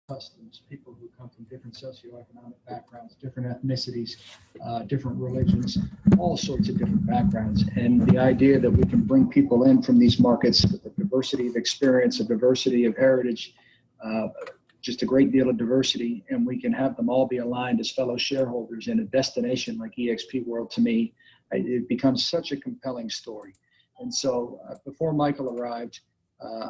customs, people who come from different socioeconomic backgrounds, different ethnicities, different religions, all sorts of different backgrounds. And the idea that we can bring people in from these markets with a diversity of experience, a diversity of heritage, just a great deal of diversity, and we can have them all be aligned as fellow shareholders in a destination like eXp World, to me, it becomes such a compelling story. And so before Michael arrived,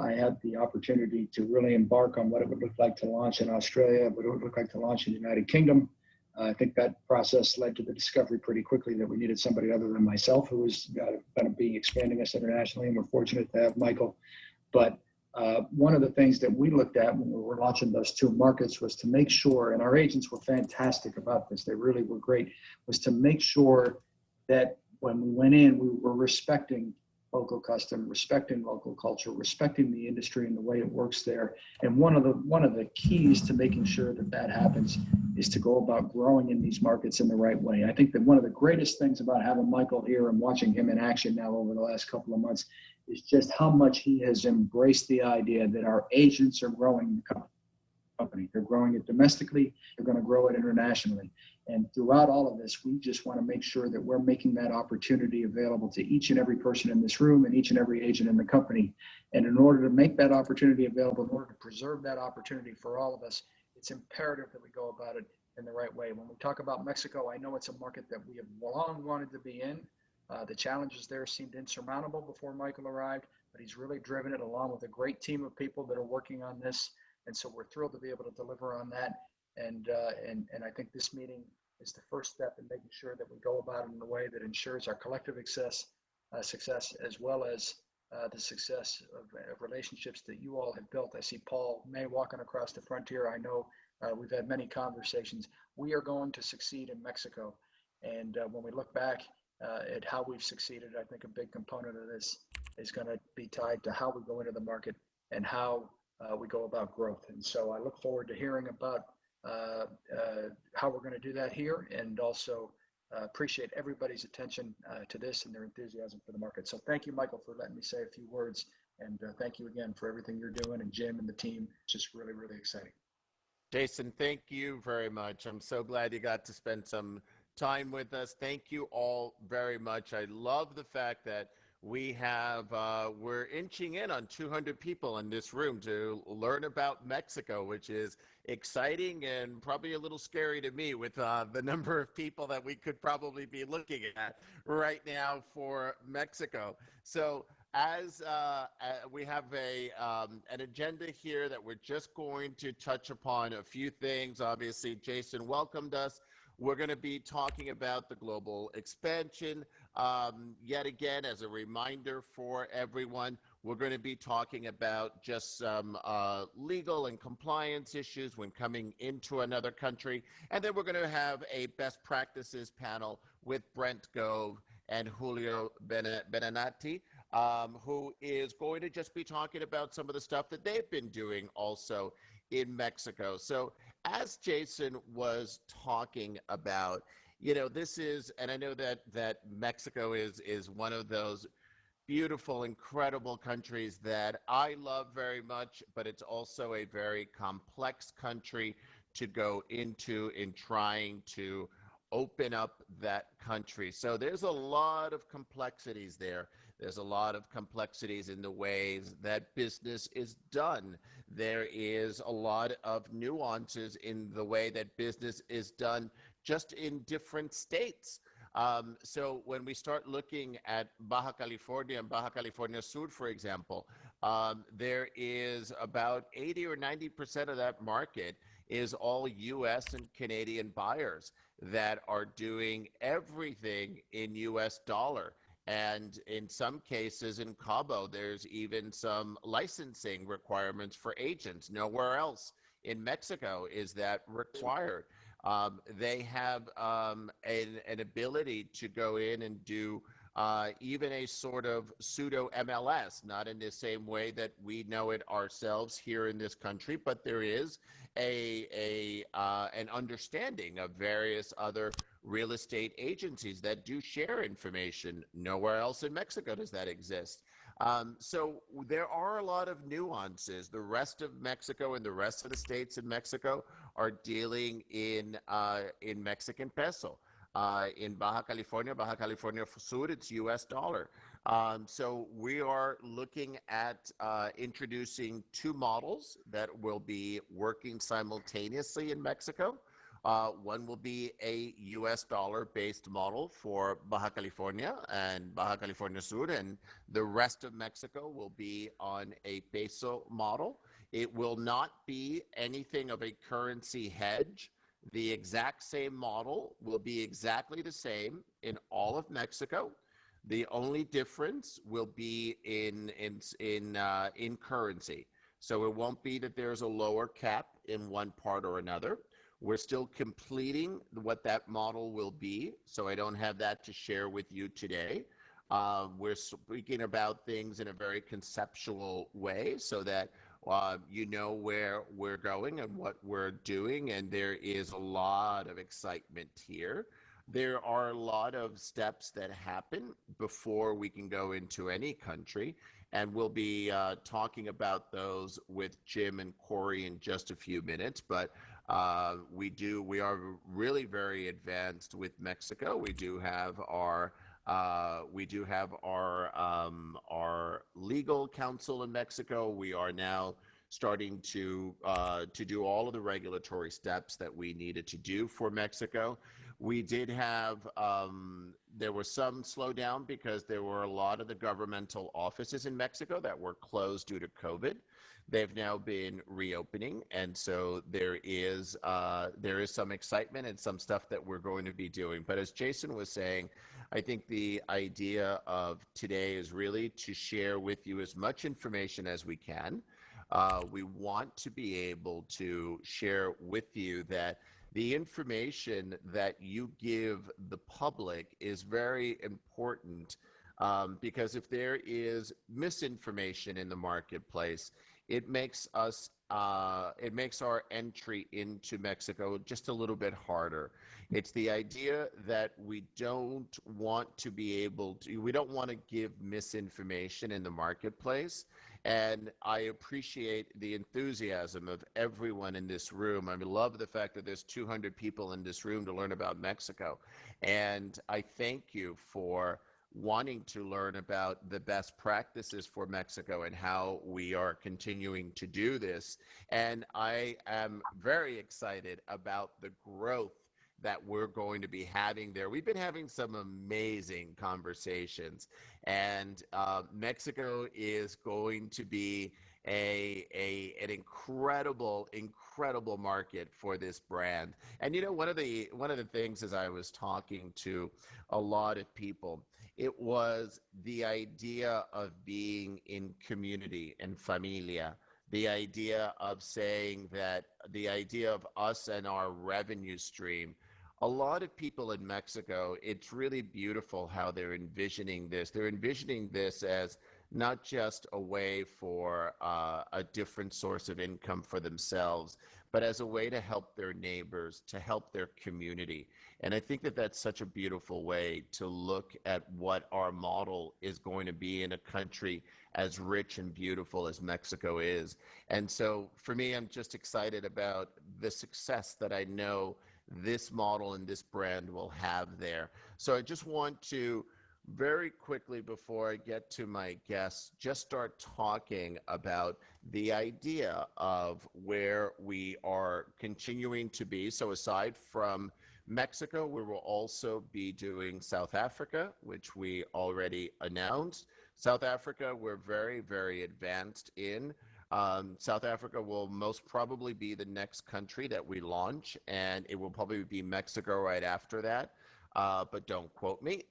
I had the opportunity to really embark on what it would look like to launch in Australia, what it would look like to launch in the United Kingdom. I think that process led to the discovery pretty quickly that we needed somebody other than myself who was going to be expanding us internationally, and we're fortunate to have Michael. But one of the things that we looked at when we were launching those two markets was to make sure, and our agents were fantastic about this, they really were great, was to make sure that when we went in, we were respecting local custom, respecting local culture, respecting the industry and the way it works there. And one of the keys to making sure that that happens is to go about growing in these markets in the right way. I think that one of the greatest things about having Michael here and watching him in action now over the last couple of months is just how much he has embraced the idea that our agents are growing the company. They're growing it domestically, they're going to grow it internationally. And throughout all of this, we just want to make sure that we're making that opportunity available to each and every person in this room and each and every agent in the company. And in order to make that opportunity available, in order to preserve that opportunity for all of us, it's imperative that we go about it in the right way. When we talk about Mexico, I know it's a market that we have long wanted to be in. The challenges there seemed insurmountable before Michael arrived, but he's really driven it along with a great team of people that are working on this. And so we're thrilled to be able to deliver on that. And I think this meeting is the first step in making sure that we go about it in a way that ensures our collective success, as well as the success of relationships that you all have built. I see Paul May walking across the frontier. I know we've had many conversations. We are going to succeed in Mexico. And when we look back at how we've succeeded, I think a big component of this is going to be tied to how we go into the market and how we go about growth. And so I look forward to hearing about how we're going to do that here, and also appreciate everybody's attention to this and their enthusiasm for the market. So thank you, Michael, for letting me say a few words, and thank you again for everything you're doing, and Jim and the team. It's just really, really exciting. Jason, thank you very much. I'm so glad you got to spend some time with us. Thank you all very much. I love the fact that we're inching in on 200 people in this room to learn about Mexico, which is exciting and probably a little scary to me with the number of people that we could probably be looking at right now for Mexico. So as we have an agenda here that we're just going to touch upon a few things. Obviously, Jason welcomed us. We're going to be talking about the global expansion. Yet again, as a reminder for everyone, we're going to be talking about just some legal and compliance issues when coming into another country. And then we're going to have a best practices panel with Brent Gove and Julio Benanati, who is going to just be talking about some of the stuff that they've been doing also in Mexico. So as Jason was talking about, this is, and I know that Mexico is one of those beautiful, incredible countries that I love very much, but it's also a very complex country to go into in trying to open up that country. So there's a lot of complexities there. There's a lot of complexities in the ways that business is done. There is a lot of nuances in the way that business is done just in different states. So when we start looking at Baja California and Baja California Sur, for example, there is about 80 or 90% of that market is all U.S. and Canadian buyers that are doing everything in U.S. dollar. And in some cases in Cabo, there's even some licensing requirements for agents. Nowhere else in Mexico is that required. They have an ability to go in and do even a sort of pseudo MLS, not in the same way that we know it ourselves here in this country, but there is an understanding of various other real estate agencies that do share information. Nowhere else in Mexico does that exist. So there are a lot of nuances. The rest of Mexico and the rest of the states in Mexico are dealing in Mexican peso. In Baja California Sur, it's U.S. dollar. So we are looking at introducing two models that will be working simultaneously in Mexico. One will be a US dollar based model for Baja California and Baja California Sur, and the rest of Mexico will be on a peso model. It will not be anything of a currency hedge. The exact same model will be exactly the same in all of Mexico. The only difference will be in currency. So it won't be that there's a lower cap in one part or another. We're still completing what that model will be, so I don't have that to share with you today. We're speaking about things in a very conceptual way so that you know where we're going and what we're doing, and there is a lot of excitement here. There are a lot of steps that happen before we can go into any country, and we'll be talking about those with Jim and Corey in just a few minutes. But we are really very advanced with Mexico. We do have our legal counsel in Mexico. We are now starting to do all of the regulatory steps that we needed to do for Mexico. We did have there was some slowdown because there were a lot of the governmental offices in Mexico that were closed due to COVID. They've now been reopening, and so there is some excitement and some stuff that we're going to be doing. But as Jason was saying, I think the idea of today is really to share with you as much information as we can. We want to be able to share with you that the information that you give the public is very important, because if there is misinformation in the marketplace, it makes our entry into Mexico just a little bit harder. It's the idea that we don't want to give misinformation in the marketplace. And I appreciate the enthusiasm of everyone in this room. I love the fact that there's 200 people in this room to learn about Mexico. And I thank you for wanting to learn about the best practices for Mexico and how we are continuing to do this. And I am very excited about the growth that we're going to be having there. We've been having some amazing conversations, and Mexico is going to be an incredible market for this brand. And you know, one of the things, as I was talking to a lot of people, it was the idea of being in community and familia. The idea of saying that the idea of us and our revenue stream. A lot of people in Mexico, it's really beautiful how they're envisioning this. They're envisioning this as not just a way for a different source of income for themselves, but as a way to help their neighbors, to help their community. And I think that that's such a beautiful way to look at what our model is going to be in a country as rich and beautiful as Mexico is. And so for me, I'm just excited about the success that I know this model and this brand will have there. So I just want to very quickly, before I get to my guests, just start talking about the idea of where we are continuing to be. So aside from Mexico, we will also be doing South Africa, which we already announced. South Africa, we're very advanced in. South Africa will most probably be the next country that we launch, and it will probably be Mexico right after that. But don't quote me,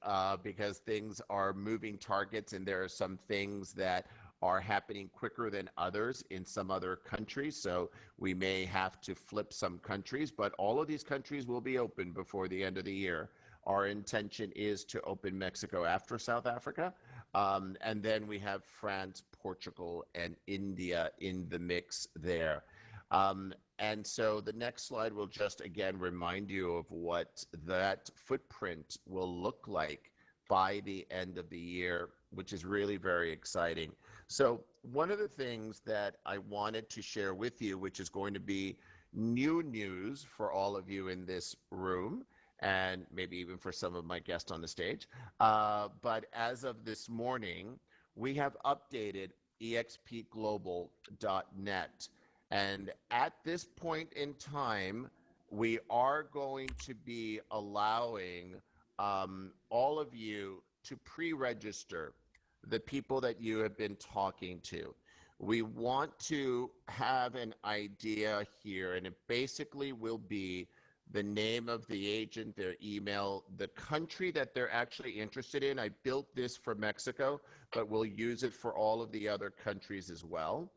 because things are moving targets, and there are some things that are happening quicker than others in some other countries. So we may have to flip some countries, but all of these countries will be open before the end of the year. Our intention is to open Mexico after South Africa. And then we have France, Portugal, and India in the mix there. And so the next slide will just again remind you of what that footprint will look like by the end of the year, which is really very exciting. So one of the things that I wanted to share with you, which is going to be new news for all of you in this room, and maybe even for some of my guests on the stage. But as of this morning, we have updated expglobal.net. And at this point in time, we are going to be allowing all of you to pre-register the people that you have been talking to. We want to have an idea here, and it basically will be the name of the agent, their email, the country that they're actually interested in. I built this for Mexico, but we'll use it for all of the other countries as well.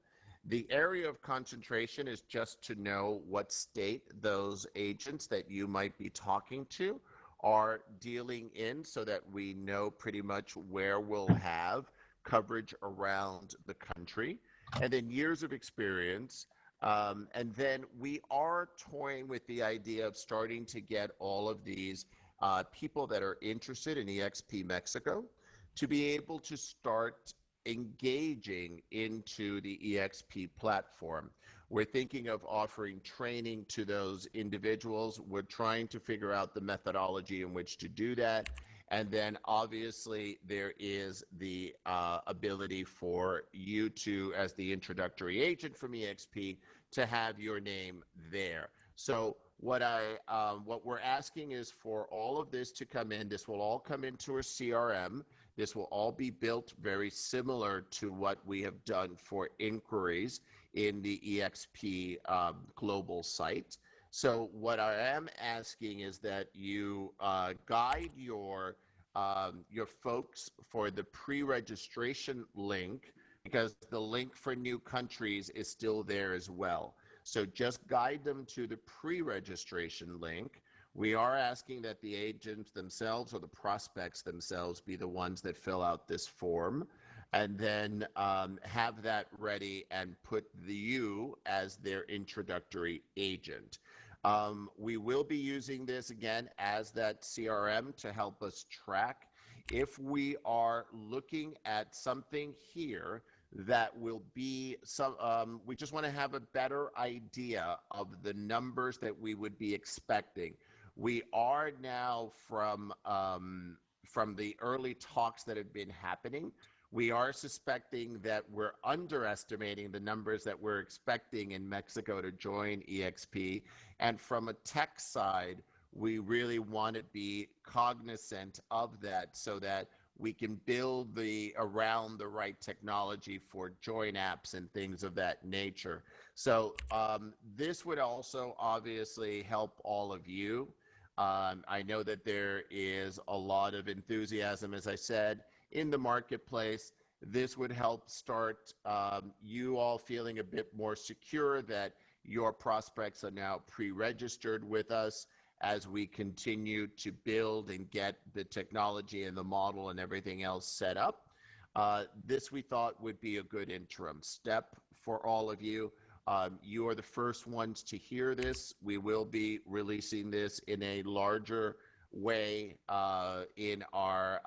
The area of concentration is just to know what state those agents that you might be talking to are dealing in, so that we know pretty much where we'll have coverage around the country. And then years of experience. And then we are toying with the idea of starting to get all of these people that are interested in eXp Mexico to be able to start engaging into the eXp platform. We're thinking of offering training to those individuals. We're trying to figure out the methodology in which to do that. And then obviously there is the ability for you to, as the introductory agent from eXp, to have your name there. So what we're asking is for all of this to come in. This will all come into a CRM. This will all be built very similar to what we have done for inquiries in the eXp global site. So what I am asking is that you guide your folks for the pre-registration link, because the link for new countries is still there as well. So just guide them to the pre-registration link. We are asking that the agents themselves or the prospects themselves be the ones that fill out this form, and then have that ready and put you as their introductory agent. We will be using this again as that CRM to help us track if we are looking at something here that will be some, we just want to have a better idea of the numbers that we would be expecting. We are now from the early talks that have been happening, we are suspecting that we're underestimating the numbers that we're expecting in Mexico to join eXp. And from a tech side, we really want to be cognizant of that so that we can build around the right technology for join apps and things of that nature. So this would also obviously help all of you. I know that there is a lot of enthusiasm, as I said, in the marketplace. This would help start you all feeling a bit more secure that your prospects are now pre-registered with us as we continue to build and get the technology and the model and everything else set up. This we thought would be a good interim step for all of you. You are the first ones to hear this. We will be releasing this in a larger way in our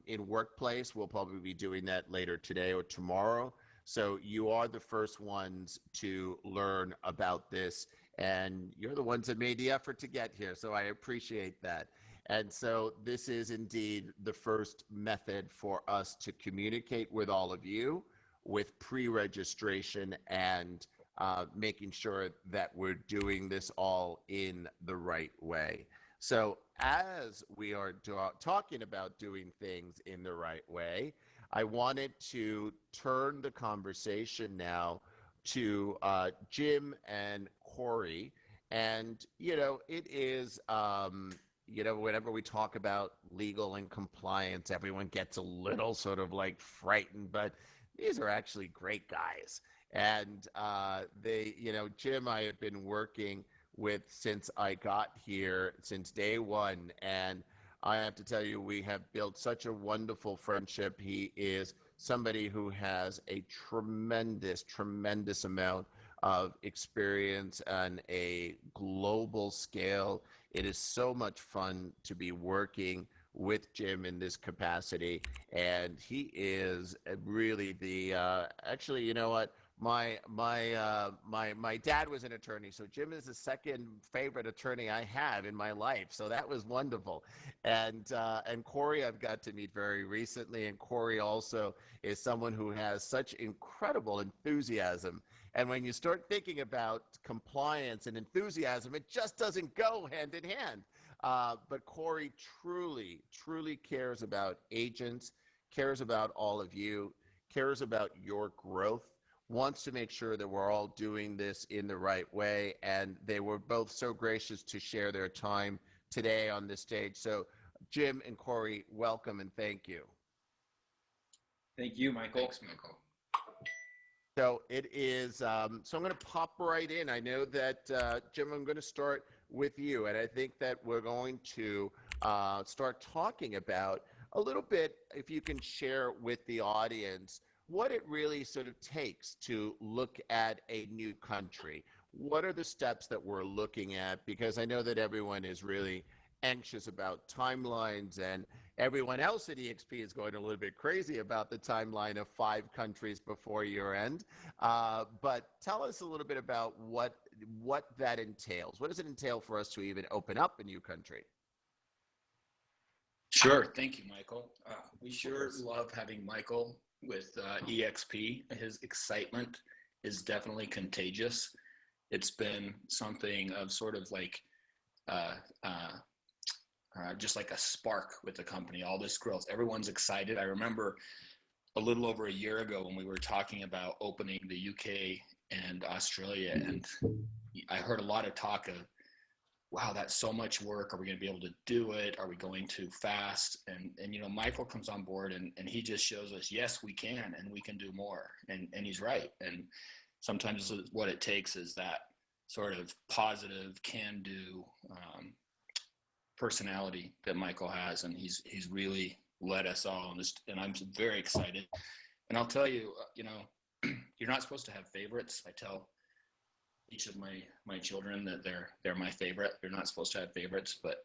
in Workplace. We'll probably be doing that later today or tomorrow. So you are the first ones to learn about this, and you're the ones that made the effort to get here. So I appreciate that. And so this is indeed the first method for us to communicate with all of you with pre-registration and making sure that we're doing this all in the right way. So as we are talking about doing things in the right way, I wanted to turn the conversation now to Jim and Corey. And, you know, it is, you know, whenever we talk about legal and compliance, everyone gets a little sort of like frightened, but these are actually great guys. And they, you know, Jim, I have been working with since I got here, since day one. And I have to tell you, we have built such a wonderful friendship. He is somebody who has a tremendous, tremendous amount of experience on a global scale. It is so much fun to be working with Jim in this capacity, and he is really the actually, you know what? My dad was an attorney, so Jim is the second favorite attorney I have in my life. So that was wonderful. And Corey I've got to meet very recently, and Corey also is someone who has such incredible enthusiasm. And when you start thinking about compliance and enthusiasm, it just doesn't go hand in hand. But Corey truly, truly cares about agents, cares about all of you, cares about your growth, wants to make sure that we're all doing this in the right way. And they were both so gracious to share their time today on this stage. So Jim and Corey, welcome and thank you. Thank you, Michael. Thanks, Michael. So it is, so I'm going to pop right in. I know that, Jim, I'm going to start with you. And I think that we're going to start talking about a little bit, if you can share with the audience, what it really sort of takes to look at a new country. What are the steps that we're looking at? Because I know that everyone is really anxious about timelines, and everyone else at eXp is going a little bit crazy about the timeline of 5 countries before year end. But tell us a little bit about what that entails. What does it entail for us to even open up a new country? Sure. Thank you, Michael. We sure love having Michael with eXp. His excitement is definitely contagious. It's been something of sort of like just like a spark with the company, all this growth. Everyone's excited. I remember a little over a year ago when we were talking about opening the UK and Australia, and I heard a lot of talk of, wow, that's so much work. Are we going to be able to do it? Are we going too fast? And you know, Michael comes on board and he just shows us, yes, we can, and we can do more. And he's right. And sometimes what it takes is that sort of positive can-do personality that Michael has. And he's really led us all on this. And I'm very excited. And I'll tell you, you know, you're not supposed to have favorites. I tell each of my children that they're my favorite. They're not supposed to have favorites, but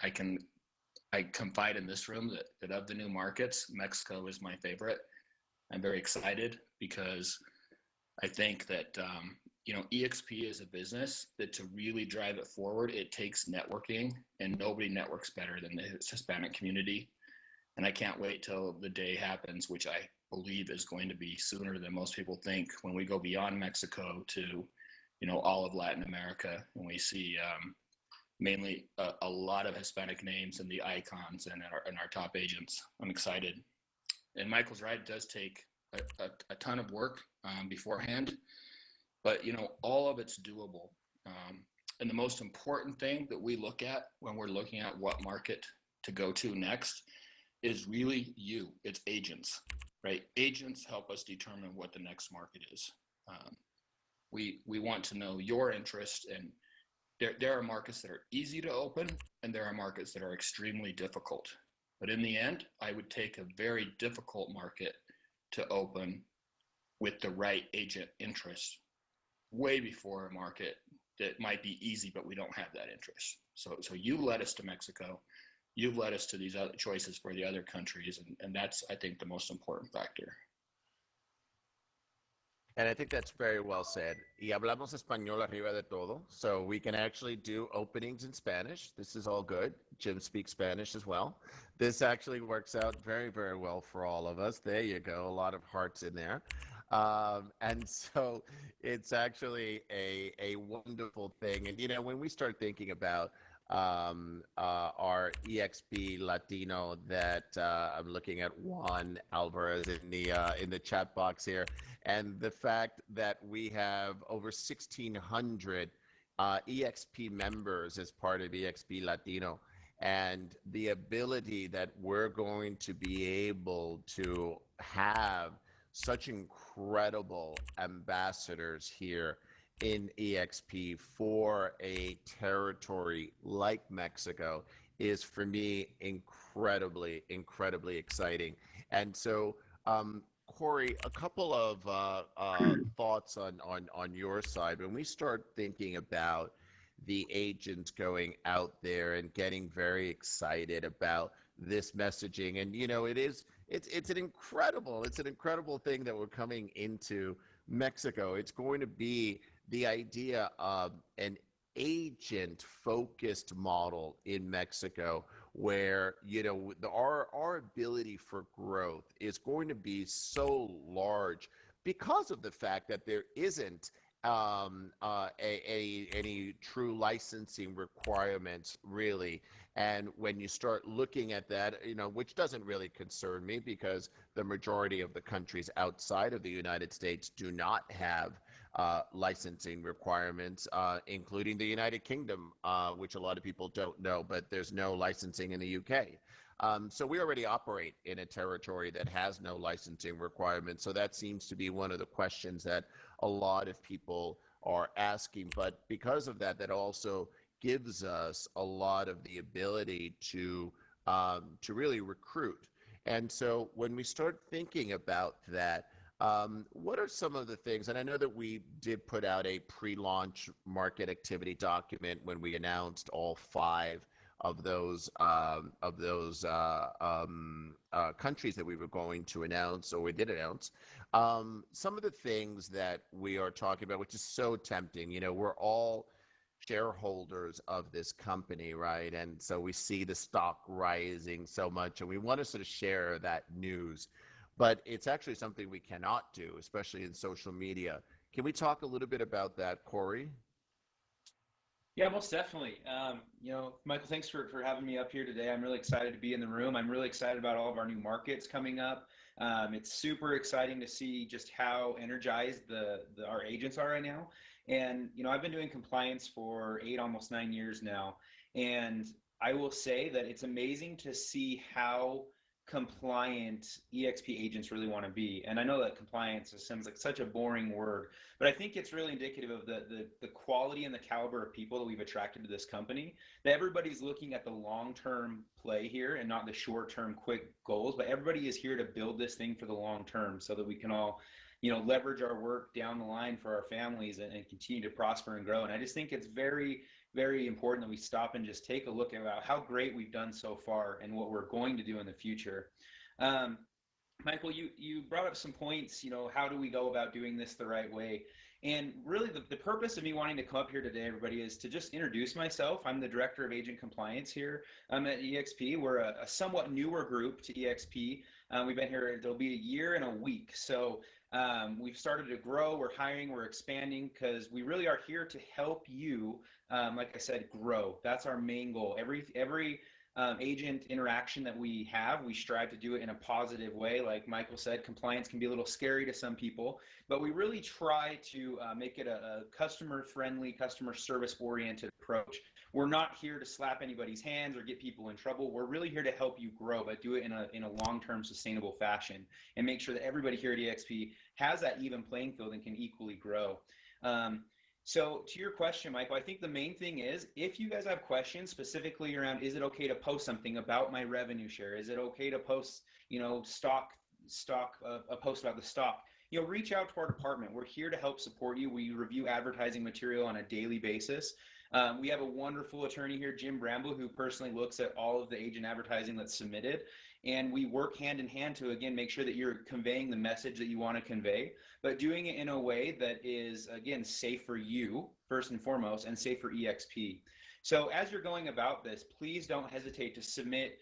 I confide in this room that of the new markets, Mexico is my favorite. I'm very excited because I think that you know, eXp is a business that to really drive it forward, it takes networking, and nobody networks better than the Hispanic community. And I can't wait till the day happens, which I believe is going to be sooner than most people think, when we go beyond Mexico to, you know, all of Latin America, and we see mainly a lot of Hispanic names and the icons and our top agents. I'm excited. And Michael's right, it does take a ton of work beforehand, but you know, all of it's doable. And the most important thing that we look at when we're looking at what market to go to next is really you. It's agents, right? Agents help us determine what the next market is. We want to know your interest, and there are markets that are easy to open and there are markets that are extremely difficult. But in the end, I would take a very difficult market to open with the right agent interest way before a market that might be easy, but we don't have that interest. So you led us to Mexico. You've led us to these other choices for the other countries. And that's, I think, the most important factor. And I think that's very well said. Y hablamos español arriba de todo, so we can actually do openings in Spanish. This is all good. Jim speaks Spanish as well. This actually works out very, very well for all of us. There you go. A lot of hearts in there. And so it's actually a wonderful thing. And, you know, when we start thinking about our eXp Latino that I'm looking at Juan Alvarez in the chat box here, and the fact that we have over 1,600 eXp members as part of eXp Latino, and the ability that we're going to be able to have such incredible ambassadors here in eXp for a territory like Mexico is, for me, incredibly, incredibly exciting. And so, Corey, a couple of thoughts on your side. When we start thinking about the agents going out there and getting very excited about this messaging. And it's an incredible thing that we're coming into Mexico. It's going to be the idea of an agent focused model in Mexico where our ability for growth is going to be so large because of the fact that there isn't any true licensing requirements really. And when you start looking at that, which doesn't really concern me because the majority of the countries outside of the United States do not have licensing requirements, including the United Kingdom, which a lot of people don't know, but there's no licensing in the UK. So we already operate in a territory that has no licensing requirements. So that seems to be one of the questions that a lot of people are asking. But because of that, that also gives us a lot of the ability to really recruit. And so when we start thinking about that, what are some of the things, and I know that we did put out a pre-launch market activity document when we announced all 5 of those countries that we were going to announce, or we did announce. Some of the things that we are talking about, which is so tempting, we're all shareholders of this company, right? And so we see the stock rising so much, and we want to sort of share that news. But it's actually something we cannot do, especially in social media. Can we talk a little bit about that, Corey? Yeah, most definitely. Michael, thanks for having me up here today. I'm really excited to be in the room. I'm really excited about all of our new markets coming up. It's super exciting to see just how energized our agents are right now. And, I've been doing compliance for 8, almost 9 years now. And I will say that it's amazing to see how compliant eXp agents really want to be. And I know that compliance sounds like such a boring word, but I think it's really indicative of the quality and the caliber of people that we've attracted to this company, that everybody's looking at the long-term play here and not the short-term quick goals, but everybody is here to build this thing for the long term so that we can all leverage our work down the line for our families and continue to prosper and grow. And I just think it's very, very important that we stop and just take a look at how great we've done so far and what we're going to do in the future. Michael, you brought up some points, how do we go about doing this the right way? And really the purpose of me wanting to come up here today, everybody, is to just introduce myself. I'm the Director of Agent Compliance here at eXp. We're a somewhat newer group to eXp. We've been here, there'll be a year and a week. So we've started to grow, we're hiring, we're expanding, because we really are here to help you, like I said, grow. That's our main goal. Every agent interaction that we have, we strive to do it in a positive way. Like Michael said, compliance can be a little scary to some people, but we really try to make it a customer-friendly, customer service-oriented approach. We're not here to slap anybody's hands or get people in trouble. We're really here to help you grow, but do it in a long-term sustainable fashion and make sure that everybody here at eXp has that even playing field and can equally grow. So to your question, Michael, I think the main thing is, if you guys have questions specifically around, is it okay to post something about my revenue share? Is it okay to post, a post about the stock? Reach out to our department. We're here to help support you. We review advertising material on a daily basis. We have a wonderful attorney here, Jim Bramble, who personally looks at all of the agent advertising that's submitted. And we work hand in hand to, again, make sure that you're conveying the message that you want to convey, but doing it in a way that is, again, safe for you, first and foremost, and safe for eXp. So as you're going about this, please don't hesitate to submit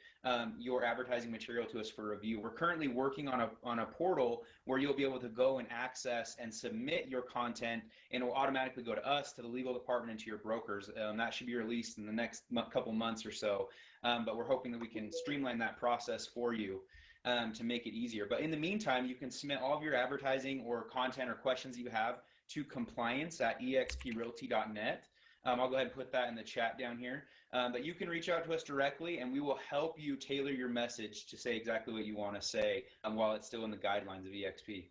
your advertising material to us for review. We're currently working on a portal where you'll be able to go and access and submit your content, and it will automatically go to us, to the legal department, and to your brokers. That should be released in the next couple months or so, but we're hoping that we can streamline that process for you to make it easier. But in the meantime, you can submit all of your advertising or content or questions that you have to compliance@exprealty.net. I'll go ahead and put that in the chat down here. But you can reach out to us directly, and we will help you tailor your message to say exactly what you want to say while it's still in the guidelines of eXp.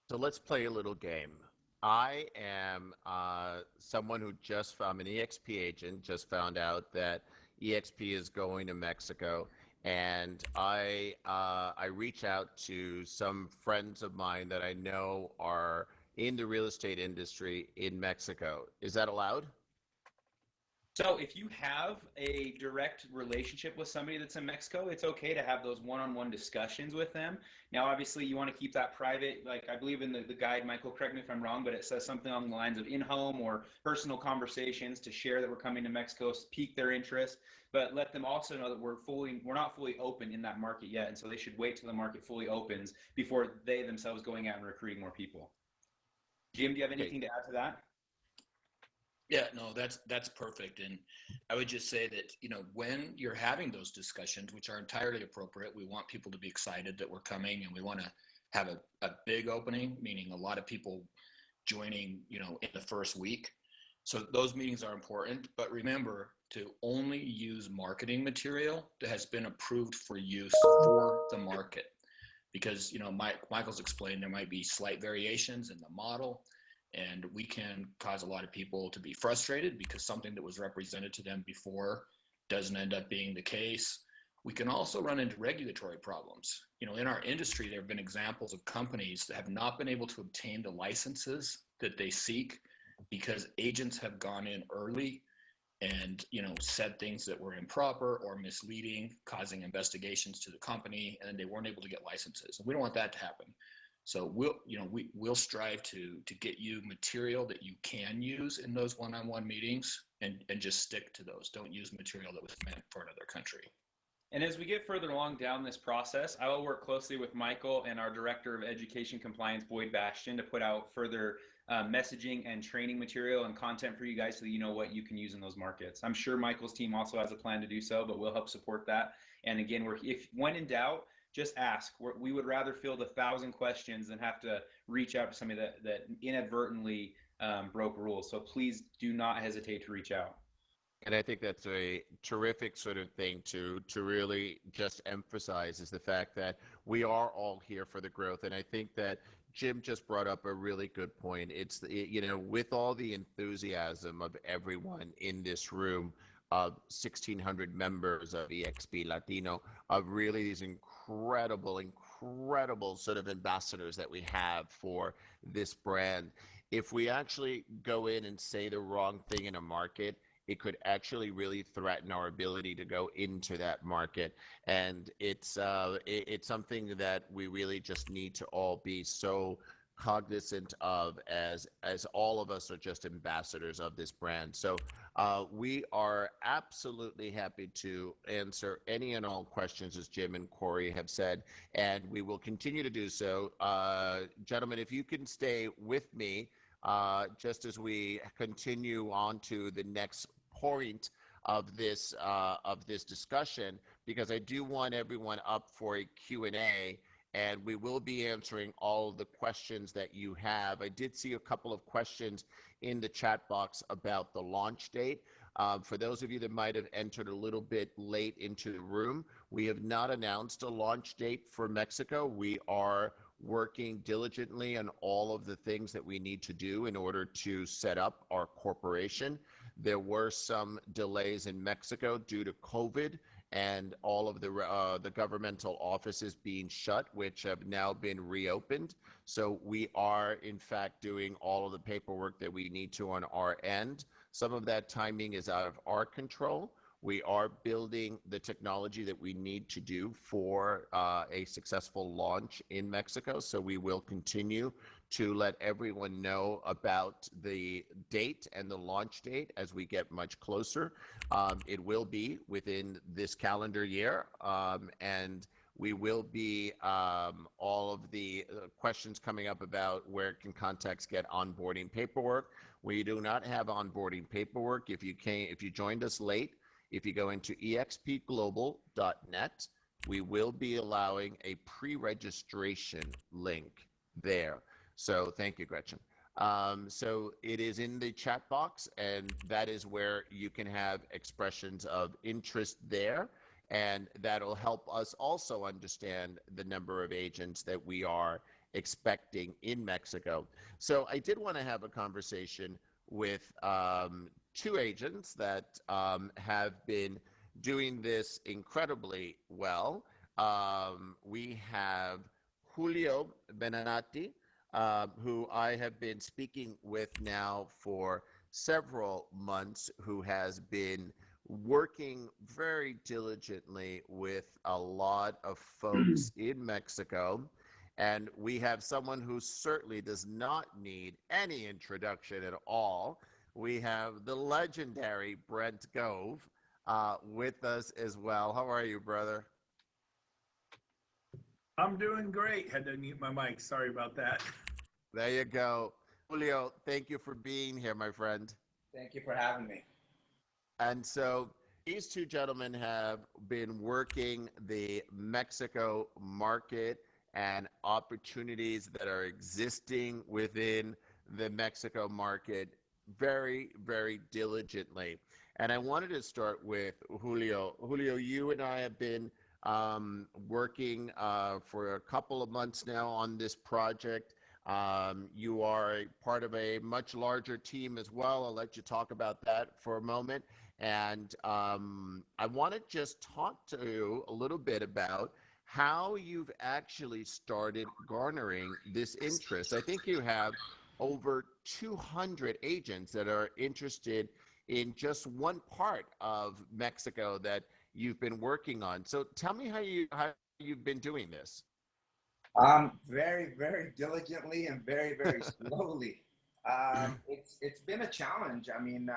So let's play a little game. I am someone who I'm an eXp agent, just found out that eXp is going to Mexico, and I reach out to some friends of mine that I know are in the real estate industry in Mexico. Is that allowed? So if you have a direct relationship with somebody that's in Mexico, it's okay to have those one-on-one discussions with them. Now, obviously, you want to keep that private. Like I believe in the guide, Michael, correct me if I'm wrong, but it says something along the lines of in-home or personal conversations to share that we're coming to Mexico, pique their interest, but let them also know that we're not fully open in that market yet. And so they should wait till the market fully opens before they themselves going out and recruiting more people. Jim, do you have Okay. anything to add to that? Yeah, no, that's perfect. And I would just say that, when you're having those discussions, which are entirely appropriate, we want people to be excited that we're coming, and we want to have a big opening, meaning a lot of people joining, in the first week. So those meetings are important, but remember to only use marketing material that has been approved for use for the market. Because, Michael's explained there might be slight variations in the model, and we can cause a lot of people to be frustrated because something that was represented to them before doesn't end up being the case. We can also run into regulatory problems. In our industry, there have been examples of companies that have not been able to obtain the licenses that they seek because agents have gone in early and said things that were improper or misleading, causing investigations to the company, and they weren't able to get licenses. We don't want that to happen. So we'll strive to get you material that you can use in those one-on-one meetings, and just stick to those. Don't use material that was meant for another country. And as we get further along down this process, I will work closely with Michael and our Director of Education Compliance, Boyd Bastian, to put out further messaging and training material and content for you guys so that you know what you can use in those markets. I'm sure Michael's team also has a plan to do so, but we'll help support that. And again, when in doubt, just ask. We would rather field 1,000 questions than have to reach out to somebody that inadvertently broke rules. So please do not hesitate to reach out. And I think that's a terrific sort of thing to really just emphasize, is the fact that we are all here for the growth. And I think that Jim just brought up a really good point. It's, with all the enthusiasm of everyone in this room, of 1,600 members of eXp Latino, of really these incredible sort of ambassadors that we have for this brand. If we actually go in and say the wrong thing in a market, it could actually really threaten our ability to go into that market. And it's something that we really just need to all be so cognizant of, as all of us are just ambassadors of this brand. So we are absolutely happy to answer any and all questions, as Jim and Corey have said, and we will continue to do so. Gentlemen, if you can stay with me just as we continue on to the next point of this discussion, because I do want everyone up for a Q&A, and we will be answering all the questions that you have. I did see a couple of questions in the chat box about the launch date. For those of you that might have entered a little bit late into the room, we have not announced a launch date for Mexico. We are working diligently on all of the things that we need to do in order to set up our corporation. There were some delays in Mexico due to COVID and all of the governmental offices being shut, which have now been reopened. So we are, in fact, doing all of the paperwork that we need to on our end. Some of that timing is out of our control. We are building the technology that we need to do for a successful launch in Mexico. So we will continue to let everyone know about the date and the launch date as we get much closer. It will be within this calendar year, and we will be all of the questions coming up about where can contacts get onboarding paperwork. We do not have onboarding paperwork. If you joined us late, if you go into expglobal.net, we will be allowing a pre-registration link there. So thank you, Gretchen. So it is in the chat box, and that is where you can have expressions of interest there. And that'll help us also understand the number of agents that we are expecting in Mexico. So I did want to have a conversation with two agents that have been doing this incredibly well. We have Julio Benanati, who I have been speaking with now for several months who has been working very diligently with a lot of folks in Mexico. And we have someone who certainly does not need any introduction at all. We have the legendary Brent Gove with us as well. How are you, brother? I'm doing great. Had to mute my mic. Sorry about that. There you go. Julio, thank you for being here, my friend. Thank you for having me. And so these two gentlemen have been working the Mexico market and opportunities that are existing within the Mexico market very, very diligently. And I wanted to start with Julio. Julio, you and I have been working for a couple of months now on this project. You are a part of a much larger team as well. I'll let you talk about that for a moment. And I want to just talk to you a little bit about how you've actually started garnering this interest. I think you have over 200 agents that are interested in just one part of Mexico that you've been working on. So tell me how you've been doing this. Very, very diligently and very, very slowly. It's been a challenge. I mean,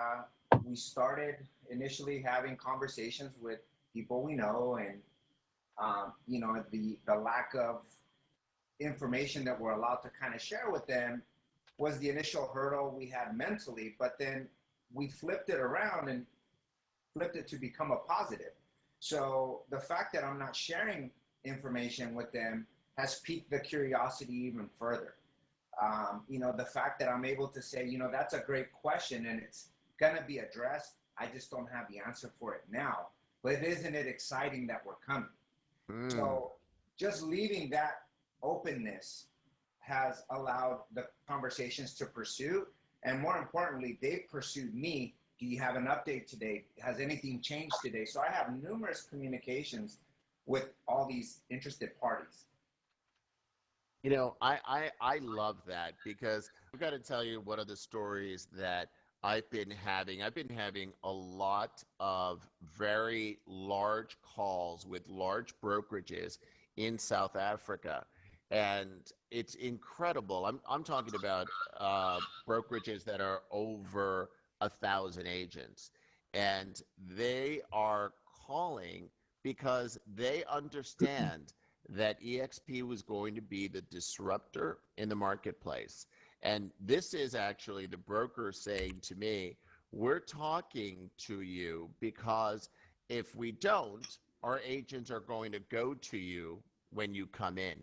we started initially having conversations with people we know, and you know, the lack of information that we're allowed to kind of share with them was the initial hurdle we had mentally. But then we flipped it around and flipped it to become a positive. So the fact that I'm not sharing information with them has piqued the curiosity even further. You know, the fact that I'm able to say, you know, that's a great question and it's going to be addressed. I just don't have the answer for it now. But isn't it exciting that we're coming? So just leaving that openness has allowed the conversations to pursue. And more importantly, they've pursued me. Do you have an update today? Has anything changed today? So I have numerous communications with all these interested parties. You know, I love that, because I've got to tell you one of the stories that I've been having a lot of very large calls with large brokerages in South Africa. And it's incredible. I'm talking about brokerages that are over 1,000 agents. And they are calling because they understand that eXp was going to be the disruptor in the marketplace. And this is actually the broker saying to me, we're talking to you because if we don't, our agents are going to go to you when you come in.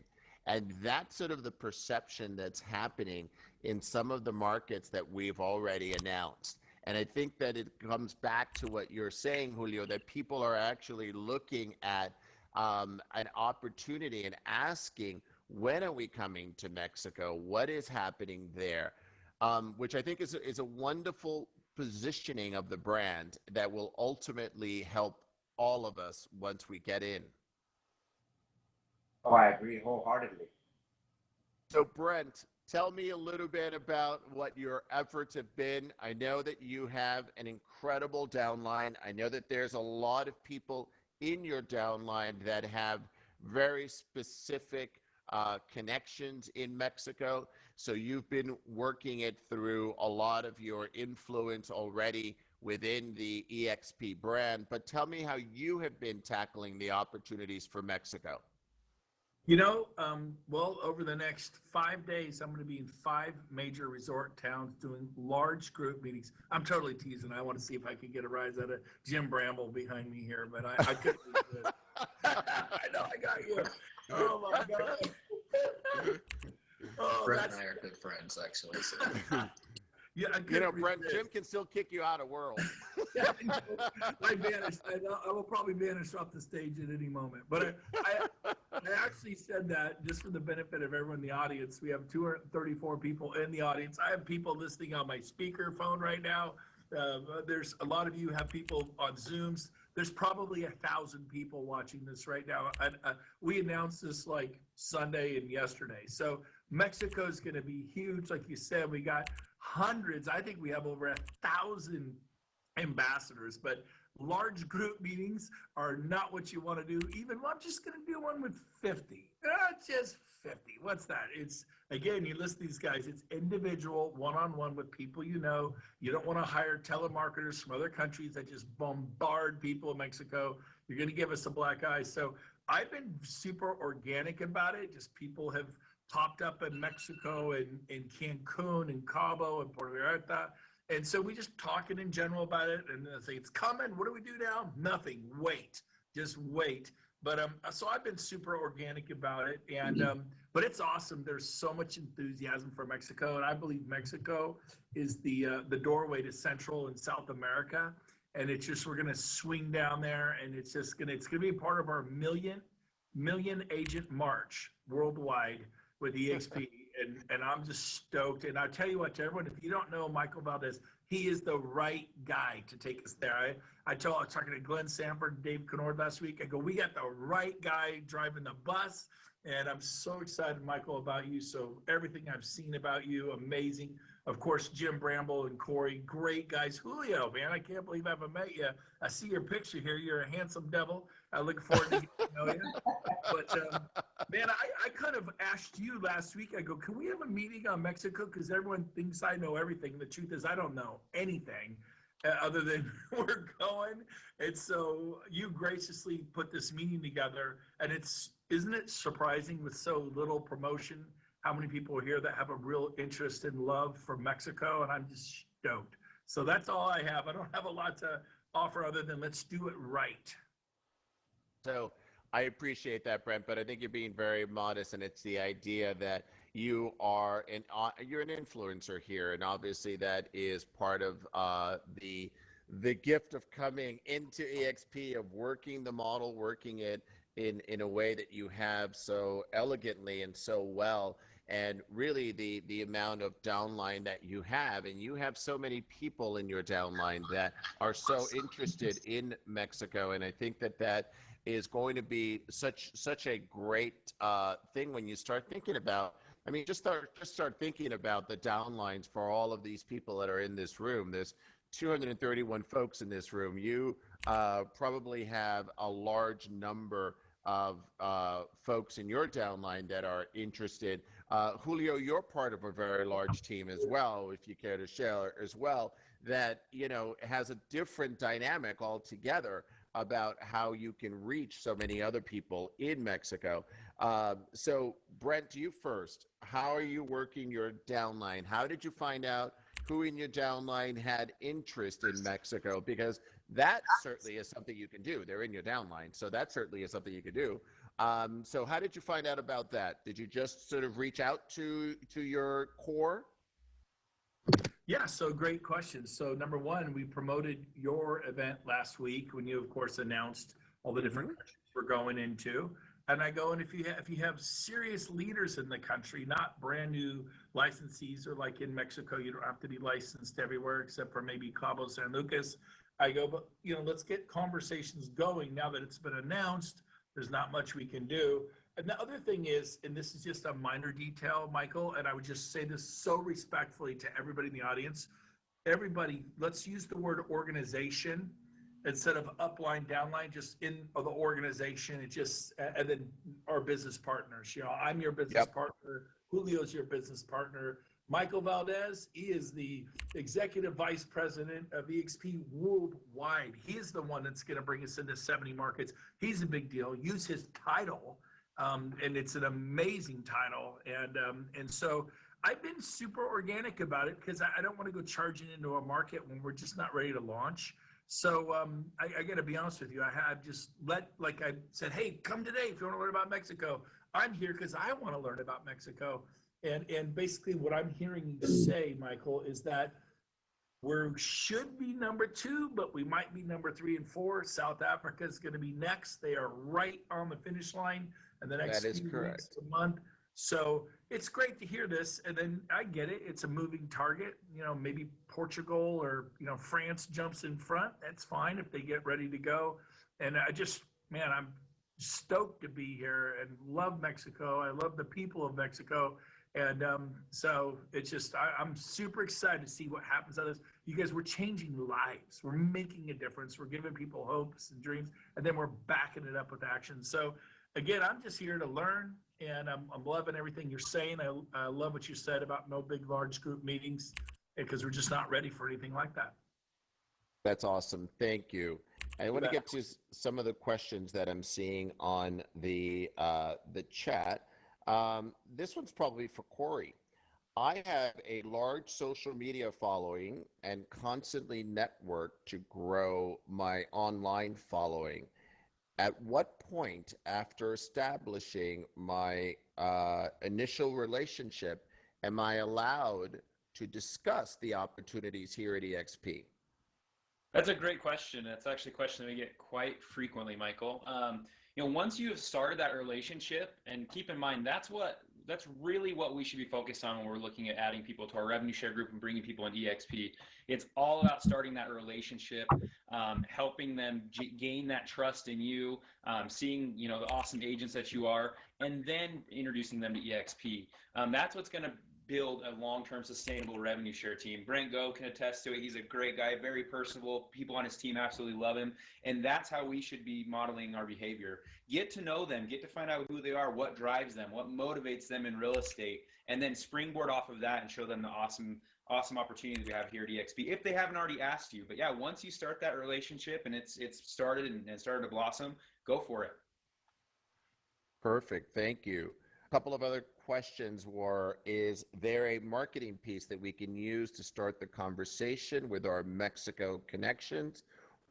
And that's sort of the perception that's happening in some of the markets that we've already announced. And I think that it comes back to what you're saying, Julio, that people are actually looking at an opportunity and asking, when are we coming to Mexico? What is happening there? Which I think is a wonderful positioning of the brand that will ultimately help all of us once we get in. Oh, I agree wholeheartedly. So Brent, tell me a little bit about what your efforts have been. I know that you have an incredible downline. I know that there's a lot of people in your downline that have very specific connections in Mexico. So you've been working it through a lot of your influence already within the eXp brand. But tell me how you have been tackling the opportunities for Mexico. You know, well, over the next 5 days, I'm going to be in 5 major resort towns doing large group meetings. I'm totally teasing. I want to see if I can get a rise out of Jim Bramble behind me here, but I couldn't. I know I got you. Oh my God. Oh, Brett and I are good friends, actually. So. Yeah, you know, Brent, Jim can still kick you out of world. Yeah, I vanished. I will probably vanish off the stage at any moment. But I actually said that just for the benefit of everyone in the audience. We have 234 people in the audience. I have people listening on my speaker phone right now. There's a lot of you have people on Zooms. There's probably 1,000 people watching this right now. And we announced this like Sunday and yesterday. So Mexico is going to be huge. Like you said, we got hundreds. I think we have over 1,000 ambassadors, but large group meetings are not what you want to do. Even, well, I'm just going to do one with 50. Just 50. What's that? It's, again, you list these guys, it's individual, one-on-one with people you know. You don't want to hire telemarketers from other countries that just bombard people in Mexico. You're going to give us a black eye. So I've been super organic about it. Just people have popped up in Mexico and in Cancun and Cabo and Puerto Vallarta. And so we just talking in general about it, and I say it's coming. What do we do now? Nothing. Wait, just wait. But so I've been super organic about it, and but it's awesome. There's so much enthusiasm for Mexico, and I believe Mexico is the doorway to Central and South America. And it's just, we're gonna swing down there, and it's gonna be a part of our million agent march worldwide with eXp. And I'm just stoked. And I'll tell you what, to everyone, if you don't know Michael Valdez, he is the right guy to take us there. I was talking to Glenn Sanford and Dave Kennard last week. I go, we got the right guy driving the bus. And I'm so excited, Michael, about you. So everything I've seen about you, amazing. Of course, Jim Bramble and Corey, great guys. Julio, man, I can't believe I haven't met you. I see your picture here. You're a handsome devil. I look forward to getting to know you. But, man, I kind of asked you last week, I go, can we have a meeting on Mexico? Because everyone thinks I know everything. The truth is I don't know anything other than we're going. And so you graciously put this meeting together. And isn't it surprising with so little promotion, how many people are here that have a real interest and love for Mexico? And I'm just stoked. So that's all I have. I don't have a lot to offer other than let's do it right. So I appreciate that, Brent, but I think you're being very modest, and it's the idea that you're an influencer here, and obviously that is part of the gift of coming into eXp, of working the model, working it in a way that you have so elegantly and so well, and really the amount of downline that you have, and you have so many people in your downline that are so interested in Mexico, and I think that is going to be such a great thing when you start thinking about. I mean, just start thinking about the downlines for all of these people that are in this room. There's 231 folks in this room. You probably have a large number of folks in your downline that are interested. Julio, you're part of a very large team as well, if you care to share as well, that has a different dynamic altogether about how you can reach so many other people in Mexico. So Brent, to you first, how are you working your downline? How did you find out who in your downline had interest in Mexico? Because that certainly is something you can do. They're in your downline, so that certainly is something you can do. So how did you find out about that? Did you just sort of reach out to your core? Yeah, so great question. So number one, we promoted your event last week when you, of course, announced all the different countries we're going into. And I go, and if you have serious leaders in the country, not brand new licensees, or like in Mexico, you don't have to be licensed everywhere except for maybe Cabo San Lucas. I go, but let's get conversations going now that it's been announced. There's not much we can do. And the other thing is, and this is just a minor detail, Michael, and I would just say this so respectfully to everybody in the audience. Everybody, let's use the word organization instead of upline, downline, just in the organization. It just, and then our business partners. I'm your business partner. Julio's your business partner. Michael Valdez, he is the executive vice president of eXp worldwide. He is the one that's going to bring us into 70 markets. He's a big deal. Use his title. And it's an amazing title. And so I've been super organic about it because I don't want to go charging into a market when we're just not ready to launch. So I got to be honest with you. I have just like I said, hey, come today if you want to learn about Mexico. I'm here because I want to learn about Mexico. And basically what I'm hearing you say, Michael, is that we should be number 2, but we might be number 3 and 4. South Africa is going to be next. They are right on the finish line in the next few weeks, a month. So it's great to hear this. And then I get it. It's a moving target. Maybe Portugal or, France jumps in front. That's fine if they get ready to go. And I'm stoked to be here and love Mexico. I love the people of Mexico. And so it's just, I'm super excited to see what happens on this. You guys, we're changing lives. We're making a difference. We're giving people hopes and dreams, and then we're backing it up with action. So again, I'm just here to learn, and I'm loving everything you're saying. I love what you said about no big, large group meetings, because we're just not ready for anything like that. That's awesome. Thank you. I want to get to some of the questions that I'm seeing on the chat. This one's probably for Corey. I have a large social media following and constantly network to grow my online following. At what point after establishing my initial relationship am I allowed to discuss the opportunities here at eXp? That's a great question. It's actually a question that we get quite frequently, Michael. Once you have started that relationship, and keep in mind, that's really what we should be focused on when we're looking at adding people to our revenue share group and bringing people in eXp. It's all about starting that relationship, helping them gain that trust in you, seeing the awesome agents that you are, and then introducing them to eXp. That's what's going to build a long-term sustainable revenue share team. Brent Go can attest to it. He's a great guy, very personable. People on his team absolutely love him. And that's how we should be modeling our behavior. Get to know them, get to find out who they are, what drives them, what motivates them in real estate, and then springboard off of that and show them the awesome opportunities we have here at eXp if they haven't already asked you. But yeah, once you start that relationship and it's started and started to blossom, go for it. Perfect. Thank you. A couple of other questions were, is there a marketing piece that we can use to start the conversation with our Mexico connections?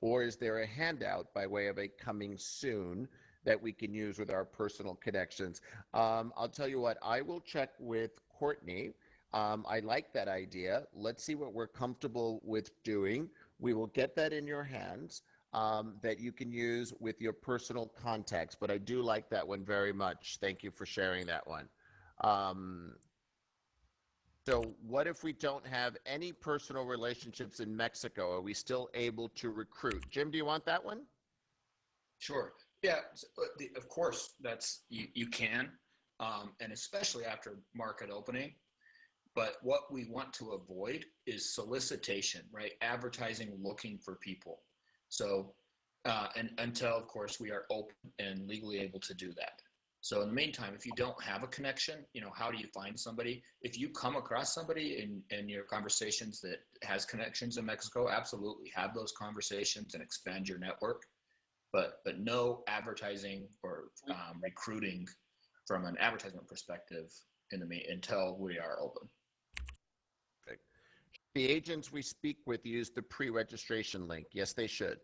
Or is there a handout by way of a coming soon that we can use with our personal connections? I'll tell you what, I will check with Courtney. I like that idea. Let's see what we're comfortable with doing. We will get that in your hands. That you can use with your personal contacts. But I do like that one very much. Thank you for sharing that one. So what if we don't have any personal relationships in Mexico? Are we still able to recruit? Jim, do you want that one? Sure. Yeah, of course, you can, and especially after market opening. But what we want to avoid is solicitation, right? Advertising looking for people. So, and until, of course, we are open and legally able to do that. So in the meantime, if you don't have a connection, how do you find somebody? If you come across somebody in your conversations that has connections in Mexico, absolutely have those conversations and expand your network. But no advertising or recruiting from an advertisement perspective until we are open. The agents we speak with use the pre-registration link. Yes, they should.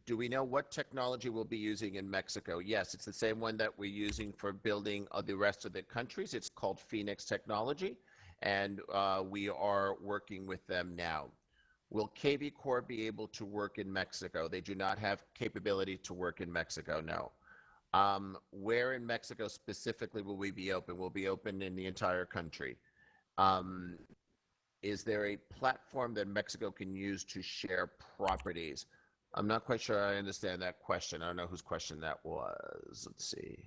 Do we know what technology we'll be using in Mexico? Yes, it's the same one that we're using for building the rest of the countries. It's called Phoenix Technology, and we are working with them now. Will KV Core be able to work in Mexico? They do not have capability to work in Mexico, no. Where in Mexico specifically will we be open? We'll be open in the entire country. Is there a platform that Mexico can use to share properties? I'm not quite sure I understand that question. I don't know whose question that was. Let's see.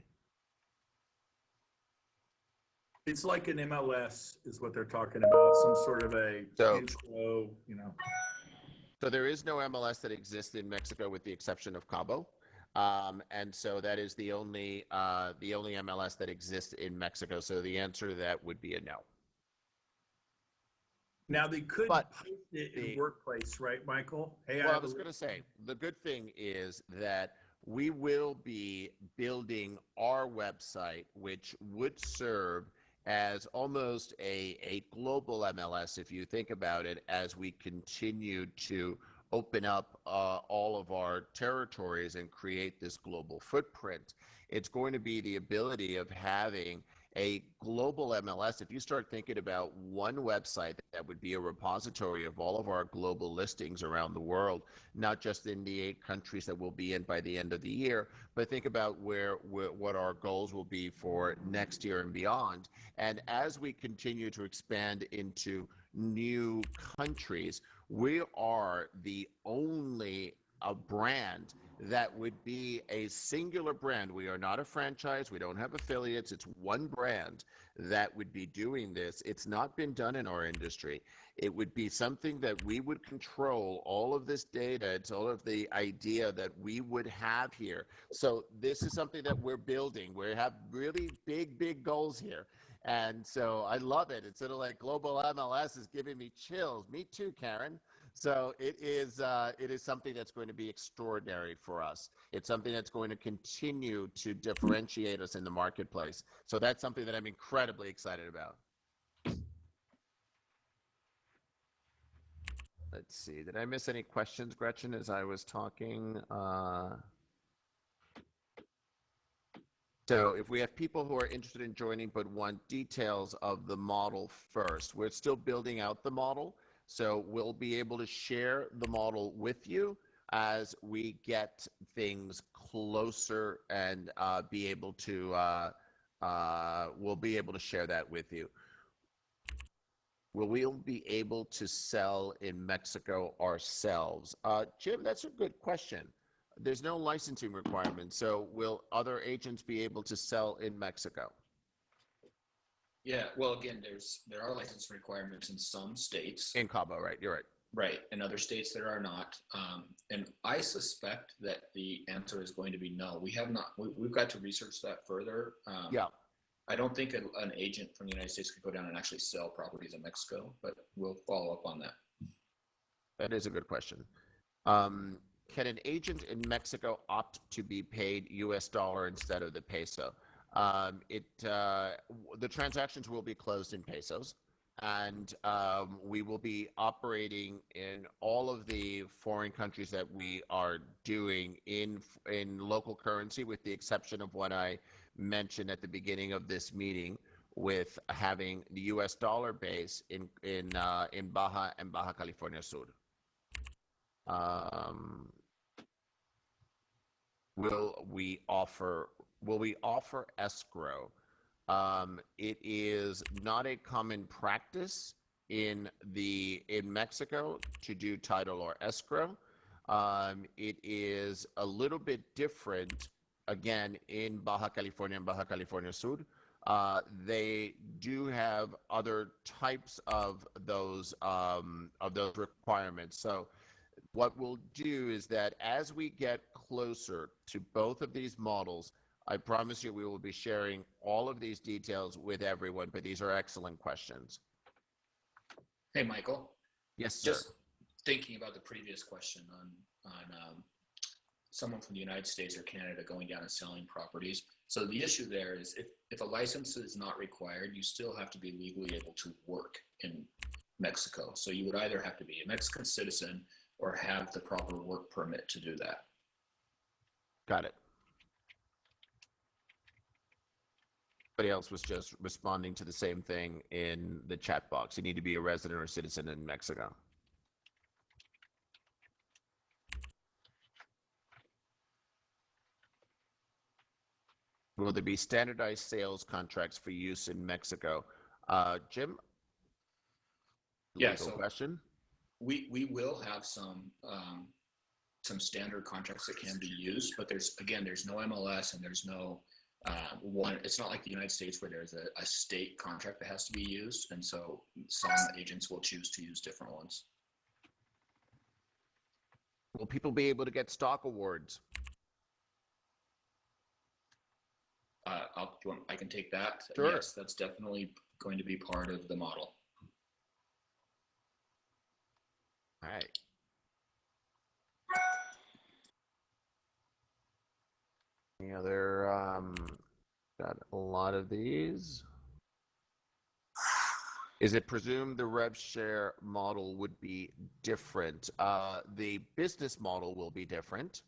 It's like an MLS is what they're talking about, some sort of a intro, So there is no MLS that exists in Mexico with the exception of Cabo. And so that is the only MLS that exists in Mexico. So the answer to that would be a no. Now they could post it in workplace, right, Michael? Hey, well, I was going to say, the good thing is that we will be building our website, which would serve as almost a global MLS, if you think about it, as we continue to open up all of our territories and create this global footprint. It's going to be the ability of having a global MLS. If you start thinking about one website that would be a repository of all of our global listings around the world, not just in the 8 countries that we'll be in by the end of the year, but think about what our goals will be for next year and beyond. And as we continue to expand into new countries, we are the only brand that would be a singular brand. We are not a franchise. We don't have affiliates. It's one brand that would be doing this. It's not been done in our industry. It would be something that we would control all of this data. It's all of the idea that we would have here. So this is something that we're building. We have really big goals here. And so I love it. It's sort of like global MLS is giving me chills. Me too, Karen. So it is something that's going to be extraordinary for us. It's something that's going to continue to differentiate us in the marketplace. So that's something that I'm incredibly excited about. Let's see. Did I miss any questions, Gretchen, as I was talking? So if we have people who are interested in joining but want details of the model first, we're still building out the model. So we'll be able to share the model with you as we get things closer and we'll be able to share that with you. Will we be able to sell in Mexico ourselves? Jim, that's a good question. There's no licensing requirement, so will other agents be able to sell in Mexico? Yeah, well, again, there are license requirements in some states. In Cabo, right? You're right. Right. In other states, there are not. And I suspect that the answer is going to be no. We've got to research that further. Yeah. I don't think an agent from the United States could go down and actually sell properties in Mexico, but we'll follow up on that. That is a good question. Can an agent in Mexico opt to be paid US dollar instead of the peso? The transactions will be closed in pesos, and we will be operating in all of the foreign countries that we are doing in local currency, with the exception of what I mentioned at the beginning of this meeting, with having the US dollar base in Baja and Baja California Sur. Will we offer escrow? It is not a common practice in Mexico to do title or escrow. It is a little bit different, again, in Baja California and Baja California Sur. They do have other types of those requirements. So what we'll do is that as we get closer to both of these models, I promise you we will be sharing all of these details with everyone, but these are excellent questions. Hey, Michael. Yes, sir. Just thinking about the previous question on someone from the United States or Canada going down and selling properties. So the issue there is if a license is not required, you still have to be legally able to work in Mexico. So you would either have to be a Mexican citizen or have the proper work permit to do that. Got it. Everybody else was just responding to the same thing in the chat box. You need to be a resident or citizen in Mexico. Will there be standardized sales contracts for use in Mexico? Jim? Yeah, legal so question. We will have some standard contracts that can be used, but there's no MLS and there's no one. It's not like the United States where there's a state contract that has to be used, and so some agents will choose to use different ones. Will people be able to get stock awards? I can take that. Sure. Yes, that's definitely going to be part of the model. All right. Any other, got a lot of these. Is it presumed the rev share model would be different? The business model will be different.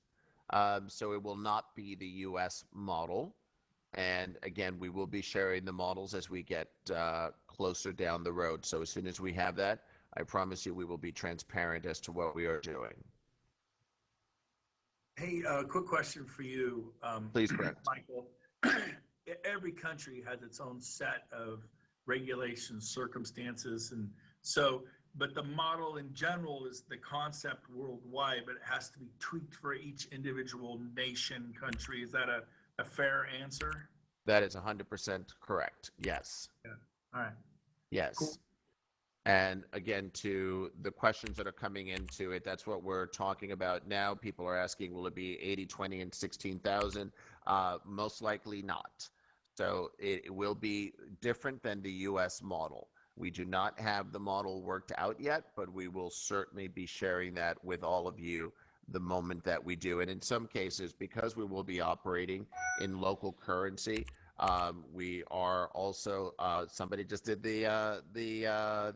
So it will not be the US model. And again, we will be sharing the models as we get closer down the road. So as soon as we have that, I promise you we will be transparent as to what we are doing. Hey, quick question for you. Please, Brent. Michael. Every country has its own set of regulations, circumstances. And so but the model in general is the concept worldwide, but it has to be tweaked for each individual nation, country. Is that a fair answer? That is 100% correct. Yes. Yeah. All right. Yes. Cool. And again, to the questions that are coming into it, that's what we're talking about now. People are asking, will it be 80, 20, and 16,000? Most likely not. So it will be different than the U.S. model. We do not have the model worked out yet, but we will certainly be sharing that with all of you the moment that we do. And in some cases, because we will be operating in local currency, we are also, somebody just did the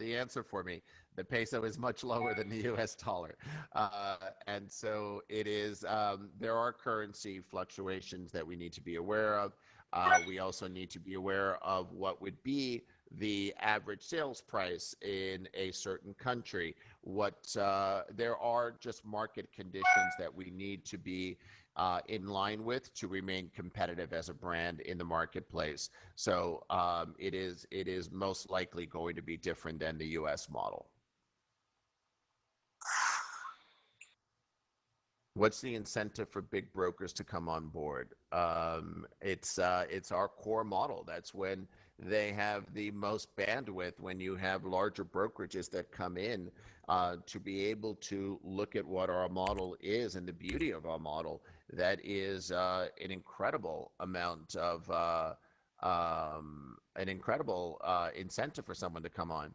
answer for me. The peso is much lower than the U.S. dollar. And so it is, there are currency fluctuations that we need to be aware of. We also need to be aware of what would be the average sales price in a certain country. There are just market conditions that we need to be in line with to remain competitive as a brand in the marketplace. So it is most likely going to be different than the U.S. model. What's the incentive for big brokers to come on board? It's our core model. That's when they have the most bandwidth, when you have larger brokerages that come in to be able to look at what our model is and the beauty of our model. That is an incredible amount of incentive for someone to come on.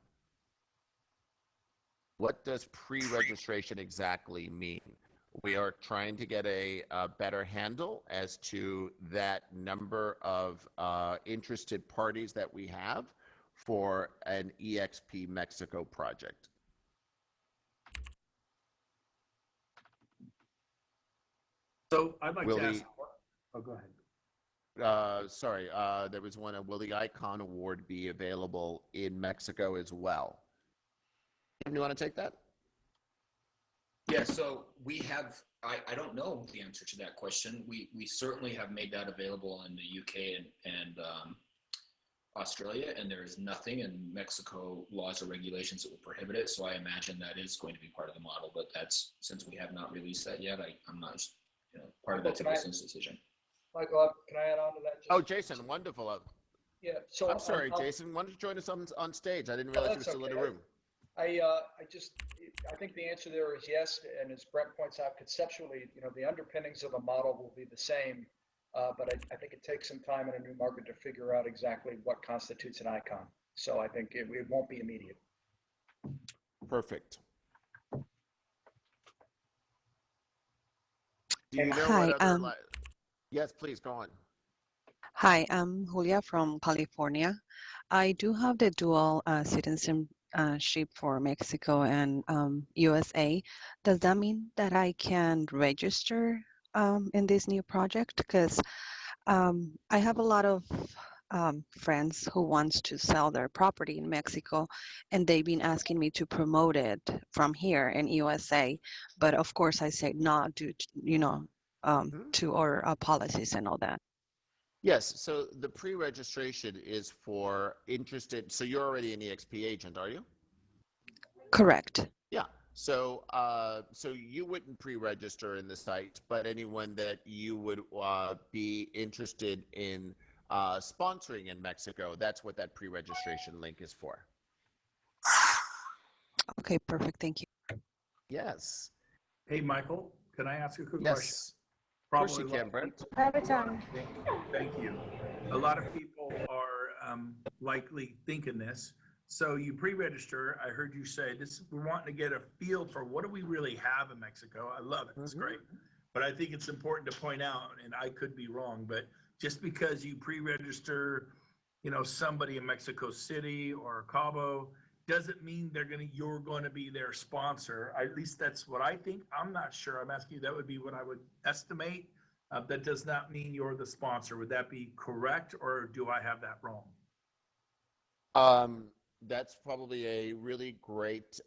What does pre-registration exactly mean? We are trying to get a better handle as to that number of interested parties that we have for an eXp Mexico project. So I'd like to ask. Oh, go ahead. Sorry, there was one. Will the Icon Award be available in Mexico as well? Do you want to take that? Yeah, so we have, I don't know the answer to that question. We certainly have made that available in the UK and Australia, and there is nothing in Mexico laws or regulations that will prohibit it. So I imagine that is going to be part of the model, but that's, since we have not released that yet, I'm not, part of that's a business decision. Michael, can I add on to that? Oh, Jason, wonderful. Yeah. So I'm sorry, Jason. Why don't you join us on stage? I didn't realize you were still in the room. I think the answer there is yes. And as Brent points out, conceptually, the underpinnings of the model will be the same. But I think it takes some time in a new market to figure out exactly what constitutes an icon. So I think it won't be immediate. Perfect. Do you know Hi, what other yes, please go on. Hi, I'm Julia from California. I do have the dual citizenship for Mexico and USA. Does that mean that I can register in this new project? Because I have a lot of friends who wants to sell their property in Mexico, and they've been asking me to promote it from here in USA. But of course, I say not due to, to our policies and all that. Yes, so the pre-registration is for interested, so you're already an eXp agent, are you? Correct. Yeah, so so you wouldn't pre-register in the site, but anyone that you would be interested in sponsoring in Mexico, that's what that pre-registration link is for. Okay, perfect. Thank you. Yes. Hey, Michael, can I ask you a quick question? Yes. Of course you can, Brent. Thank you. A lot of people are likely thinking this. So you pre-register. I heard you say this. We're wanting to get a feel for what do we really have in Mexico. I love it. It's great. But I think it's important to point out, and I could be wrong, but just because you pre-register, somebody in Mexico City or Cabo, doesn't mean you're going to be their sponsor. At least that's what I think. I'm not sure. I'm asking you, that would be what I would estimate. That does not mean you're the sponsor. Would that be correct, or do I have that wrong? That's probably a really great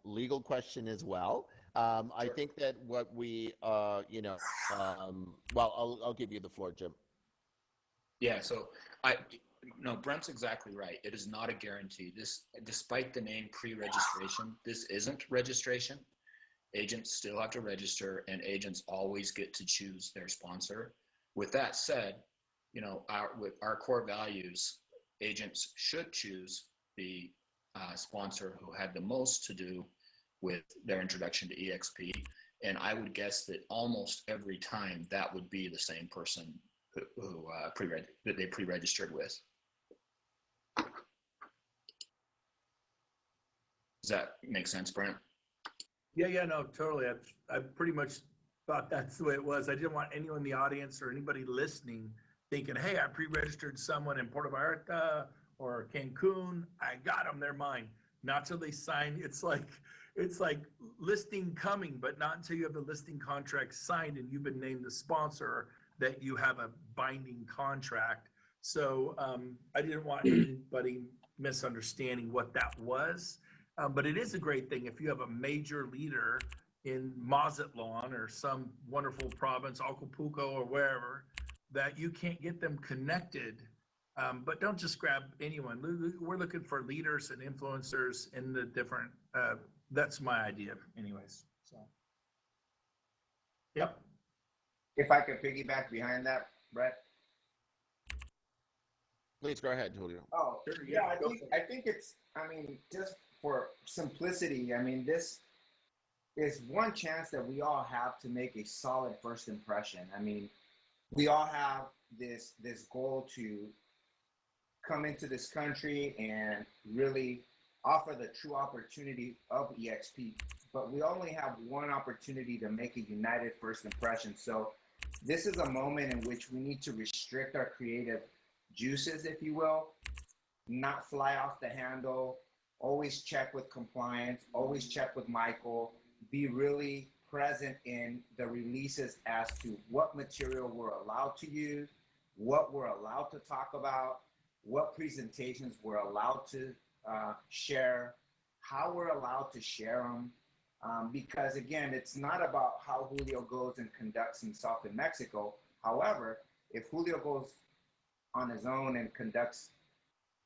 legal question as well. I think that what we, well, I'll give you the floor, Jim. Yeah, so no, Brent's exactly right. It is not a guarantee. This, despite the name pre-registration, this isn't registration. Agents still have to register, and agents always get to choose their sponsor. With that said, with our core values, agents should choose the sponsor who had the most to do with their introduction to eXp. And I would guess that almost every time that would be the same person who that they pre-registered with. Does that make sense, Brent? Yeah, no, totally. I pretty much thought that's the way it was. I didn't want anyone in the audience or anybody listening thinking, hey, I pre-registered someone in Puerto Vallarta or Cancun. I got them, they're mine. Not till they sign. It's like listing coming, but not until you have the listing contract signed and you've been named the sponsor that you have a binding contract. So I didn't want anybody misunderstanding what that was. But it is a great thing if you have a major leader in Mazatlan or some wonderful province, Acapulco or wherever, that you can't get them connected. But don't just grab anyone. We're looking for leaders and influencers in the different, that's my idea anyways. So, yep. If I could piggyback behind that, Brett. Please go ahead, Julio. Oh, Sure, yeah, yeah, I think it's, I mean, just for simplicity, I mean, this is one chance that we all have to make a solid first impression. I mean, we all have this goal to come into this country and really offer the true opportunity of eXp, but we only have one opportunity to make a united first impression. So this is a moment in which we need to restrict our creative juices, if you will, not fly off the handle, always check with compliance, always check with Michael, be really present in the releases as to what material we're allowed to use, what we're allowed to talk about, what presentations we're allowed to share, how we're allowed to share them. Because again, it's not about how Julio goes and conducts himself in Mexico. However, if Julio goes on his own and conducts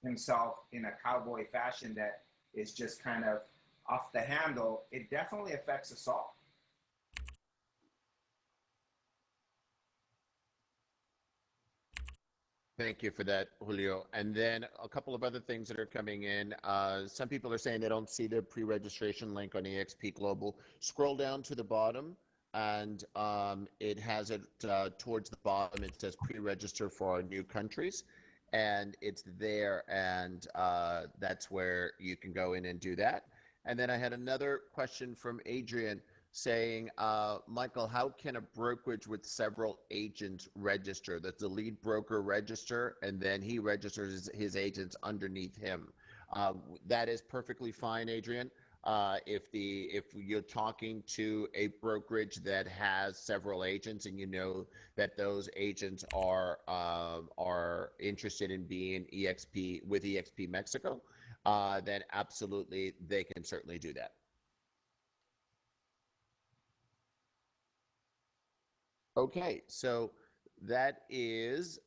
himself in a cowboy fashion that is just kind of off the handle, it definitely affects us all. Thank you for that, Julio. And then a couple of other things that are coming in. Some people are saying they don't see the pre-registration link on eXp Global. Scroll down to the bottom, and it has it towards the bottom. It says pre-register for our new countries, and it's there, and that's where you can go in and do that. And then I had another question from Adrian saying, Michael, how can a brokerage with several agents register? Does the lead broker register and then he registers his agents underneath him? That is perfectly fine, Adrian. If you're talking to a brokerage that has several agents and you know that those agents are interested in being eXp with eXp Mexico, then absolutely they can certainly do that. Okay, so that is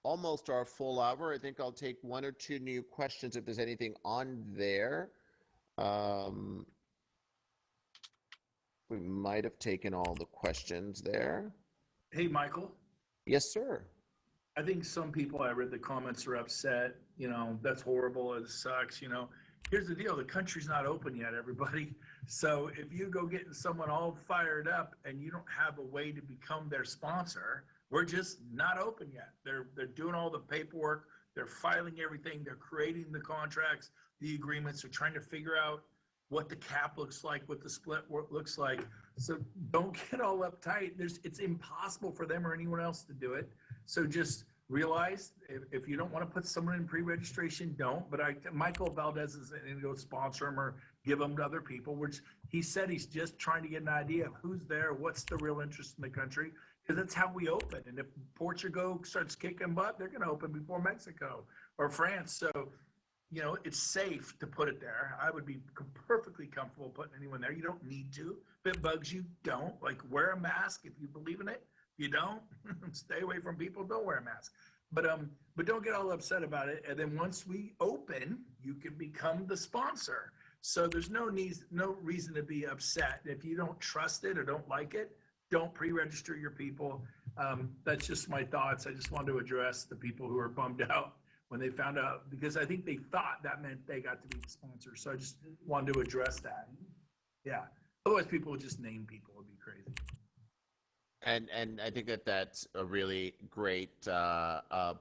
almost our full hour. I think I'll take one or two new questions if there's anything on there. We might have taken all the questions there. Hey, Michael. Yes, sir. I think some people, I read the comments, are upset. That's horrible. It sucks. Here's the deal. The country's not open yet, everybody. So if you go getting someone all fired up and you don't have a way to become their sponsor, we're just not open yet. They're doing all the paperwork. They're filing everything. They're creating the contracts, the agreements. They're trying to figure out what the cap looks like, what the split looks like. So don't get all uptight. It's impossible for them or anyone else to do it. So just realize if you don't want to put someone in pre-registration, don't. But Michael Valdez isn't going to go sponsor him or give them to other people, which he said he's just trying to get an idea of who's there, what's the real interest in the country, because that's how we open. And if Portugal starts kicking butt, they're going to open before Mexico or France. So, it's safe to put it there. I would be perfectly comfortable putting anyone there. You don't need to. If it bugs you, don't. Like, wear a mask if you believe in it. You don't, stay away from people, don't wear a mask. but don't get all upset about it. And then once we open, you can become the sponsor. So there's no reason to be upset. If you don't trust it or don't like it, don't pre-register your people. That's just my thoughts. I just wanted to address the people who are bummed out when they found out, because I think they thought that meant they got to be the sponsor. So I just wanted to address that. Yeah. Otherwise, people would just name people. It would be crazy. And I think that that's a really great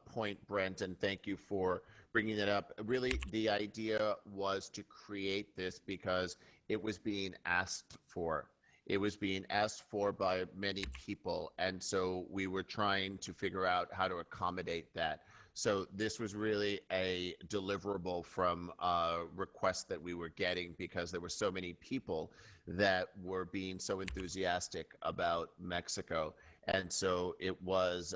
point, Brent, and thank you for bringing that up. Really, the idea was to create this because it was being asked for. It was being asked for by many people, and so we were trying to figure out how to accommodate that. So this was really a deliverable from requests that we were getting because there were so many people that were being so enthusiastic about Mexico. And so it was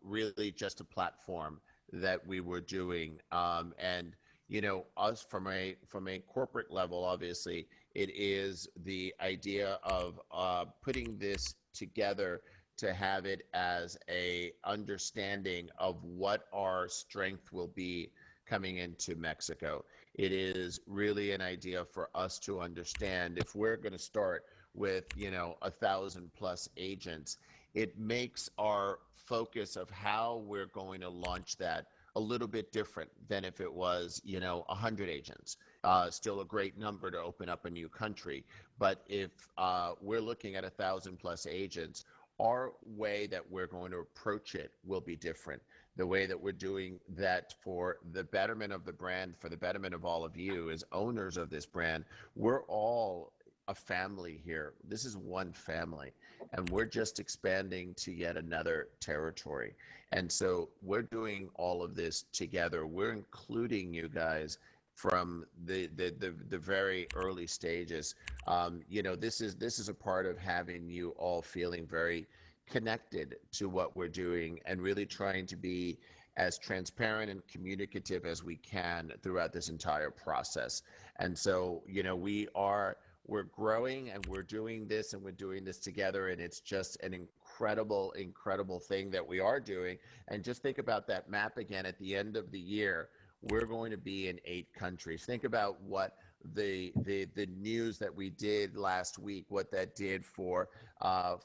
really just a platform that we were doing. And, you know, us from a corporate level, obviously, it is the idea of putting this together to have it as a understanding of what our strength will be coming into Mexico. It is really an idea for us to understand if we're going to start with, you know, 1,000+ agents, it makes our focus of how we're going to launch that a little bit different than if it was, you know, 100 agents. Still a great number to open up a new country. But if we're looking at 1,000+ agents, our way that we're going to approach it will be different. The way that we're doing that for the betterment of the brand, for the betterment of all of you as owners of this brand, we're all a family here. This is one family, and we're just expanding to yet another territory. And so we're doing all of this together. We're including you guys from the very early stages. You know, this is a part of having you all feeling very connected to what we're doing and really trying to be as transparent and communicative as we can throughout this entire process. And so, you know, we're growing and we're doing this and we're doing this together, and it's just an incredible thing that we are doing. And just think about that map again at the end of the year. We're going to be in 8 countries. Think about what the news that we did last week, what that did for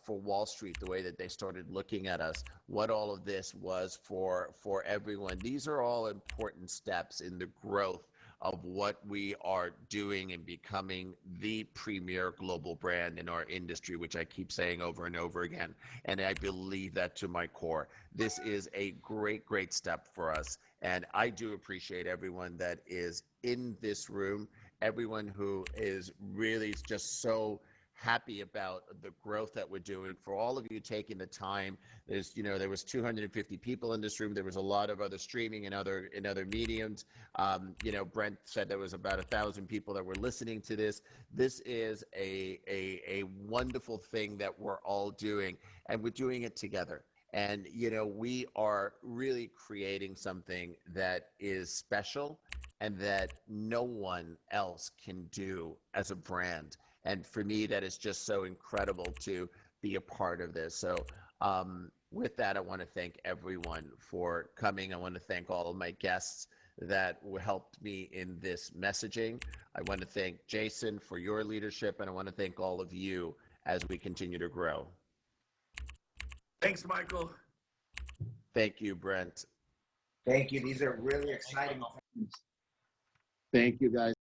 Wall Street, the way that they started looking at us, what all of this was for everyone. These are all important steps in the growth of what we are doing and becoming the premier global brand in our industry, which I keep saying over and over again. And I believe that to my core. This is a great step for us. And I do appreciate everyone that is in this room, everyone who is really just so happy about the growth that we're doing, for all of you taking the time. There's, you know, there was 250 people in this room. There was a lot of other streaming and other mediums. You know, Brent said there was about 1,000 people that were listening to this. This is a wonderful thing that we're all doing, and we're doing it together. And, you know, we are really creating something that is special and that no one else can do as a brand. And for me, that is just so incredible to be a part of this. So with that, I want to thank everyone for coming. I want to thank all of my guests that helped me in this messaging. I want to thank Jason for your leadership, and I want to thank all of you as we continue to grow. Thanks, Michael. Thank you, Brent. Thank you. These are really exciting. Thank you, guys.